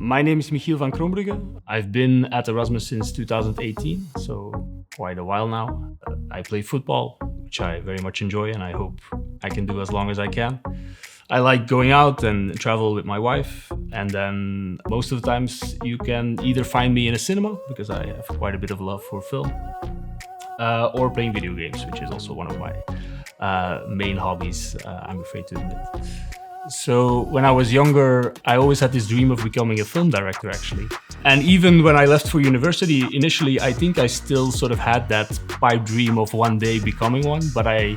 My name is Michiel van Crombrugge. I've been at Erasmus since 2018, so quite a while now. I play football, which I very much enjoy and I hope I can do as long as I can. I like going out and travel with my wife, and then most of the times you can either find me in a cinema, because I have quite a bit of love for film, or playing video games, which is also one of my main hobbies, I'm afraid to admit. So when I was younger, I always had this dream of becoming a film director, actually. And even when I left for university, initially, I think I still sort of had that pipe dream of one day becoming one, but I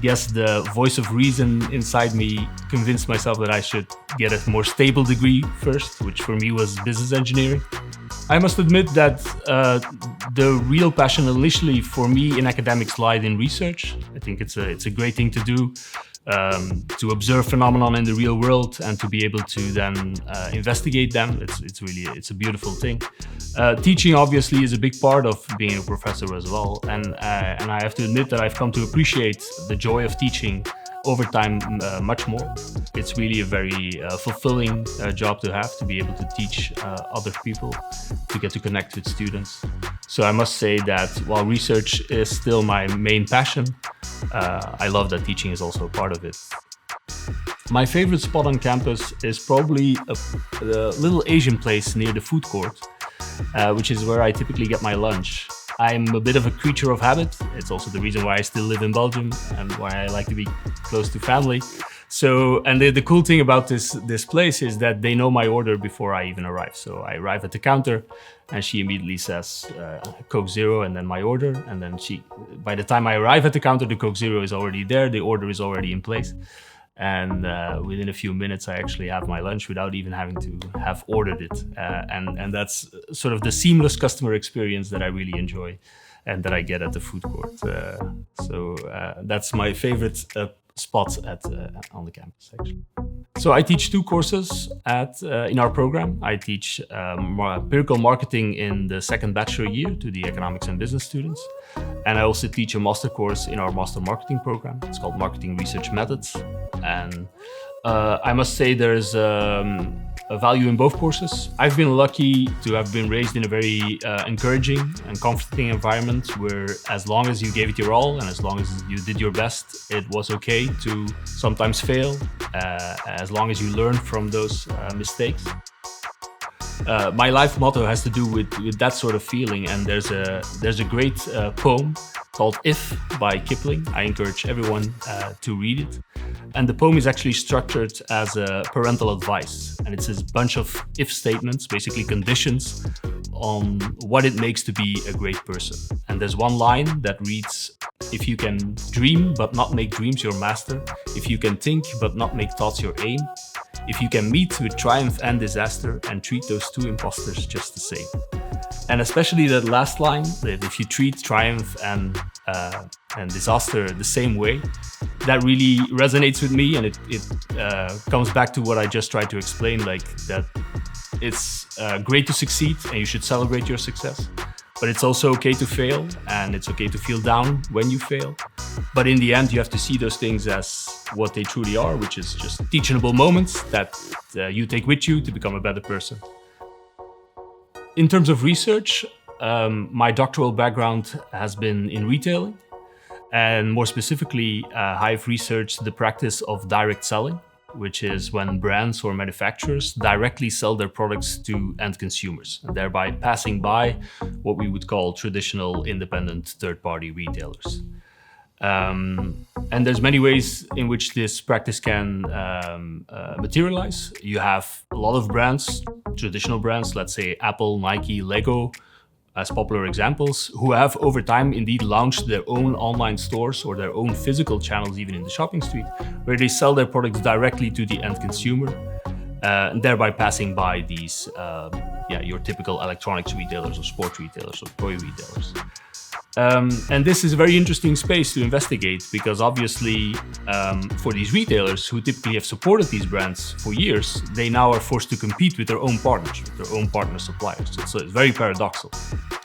guess the voice of reason inside me convinced myself that I should get a more stable degree first, which for me was business engineering. I must admit that the real passion initially for me in academics lied in research. I think it's a great thing to do. To observe phenomenon in the real world and to be able to then investigate them. It's a beautiful thing. Teaching obviously is a big part of being a professor as well, and I have to admit that I've come to appreciate the joy of teaching over time much more. It's really a very fulfilling job to have, to be able to teach other people, to get to connect with students. So I must say that while research is still my main passion, I love that teaching is also a part of it. My favorite spot on campus is probably a little Asian place near the food court, which is where I typically get my lunch. I'm a bit of a creature of habit. It's also the reason why I still live in Belgium and why I like to be close to family. So, and the cool thing about this place is that they know my order before I even arrive. So I arrive at the counter and she immediately says Coke Zero and then my order. And then by the time I arrive at the counter, the Coke Zero is already there. The order is already in place. And within a few minutes, I actually have my lunch without even having to have ordered it. And that's sort of the seamless customer experience that I really enjoy and that I get at the food court. So that's my favorite spot on the campus, actually. So I teach two courses in our program. I teach empirical marketing in the second bachelor year to the economics and business students. And I also teach a master course in our master marketing program. It's called Marketing Research Methods. And I must say there's a value in both courses. I've been lucky to have been raised in a very encouraging and comforting environment where as long as you gave it your all and as long as you did your best, it was okay to sometimes fail, as long as you learn from those mistakes. My life motto has to do with that sort of feeling, and there's a great poem called If by Kipling. I encourage everyone to read it. And the poem is actually structured as a parental advice. And it's a bunch of if statements, basically conditions on what it makes to be a great person. And there's one line that reads, if you can dream but not make dreams your master, if you can think but not make thoughts your aim, if you can meet with triumph and disaster and treat those two imposters just the same. And especially that last line, that if you treat triumph and disaster the same way, that really resonates with me, and it comes back to what I just tried to explain, like that it's great to succeed and you should celebrate your success, but it's also okay to fail and it's okay to feel down when you fail. But in the end, you have to see those things as what they truly are, which is just teachable moments that you take with you to become a better person. In terms of research, my doctoral background has been in retailing, and more specifically, I've researched the practice of direct selling, which is when brands or manufacturers directly sell their products to end consumers, and thereby passing by what we would call traditional independent third-party retailers. And there's many ways in which this practice can materialize. You have a lot of brands, traditional brands, let's say Apple, Nike, Lego, as popular examples, who have over time indeed launched their own online stores or their own physical channels, even in the shopping street, where they sell their products directly to the end consumer, and thereby passing by these, your typical electronics retailers or sport retailers or toy retailers. And this is a very interesting space to investigate because obviously for these retailers who typically have supported these brands for years, they now are forced to compete with their own partners, with their own partner suppliers. So it's very paradoxical.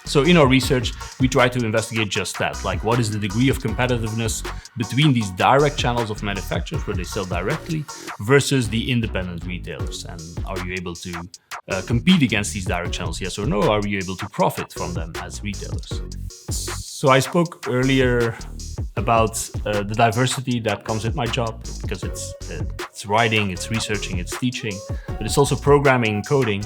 So in our research, we try to investigate just that, like what is the degree of competitiveness between these direct channels of manufacturers where they sell directly versus the independent retailers, and are you able to compete against these direct channels, yes or no? Are you able to profit from them as retailers? So I spoke earlier about the diversity that comes with my job, because it's writing, it's researching, it's teaching, but it's also programming, coding.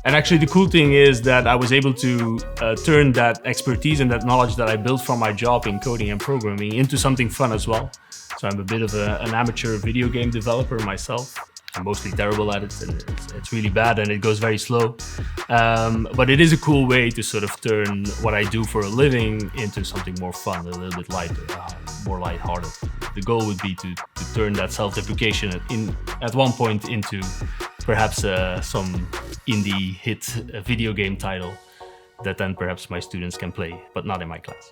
And actually the cool thing is that I was able to turn that expertise and that knowledge that I built from my job in coding and programming into something fun as well. So I'm a bit of an amateur video game developer myself. I'm mostly terrible at it, and it's really bad and it goes very slow. But it is a cool way to sort of turn what I do for a living into something more fun, a little bit lighter, more lighthearted. The goal would be to turn that self-deprecation at one point into perhaps some indie hit video game title that then perhaps my students can play, but not in my class.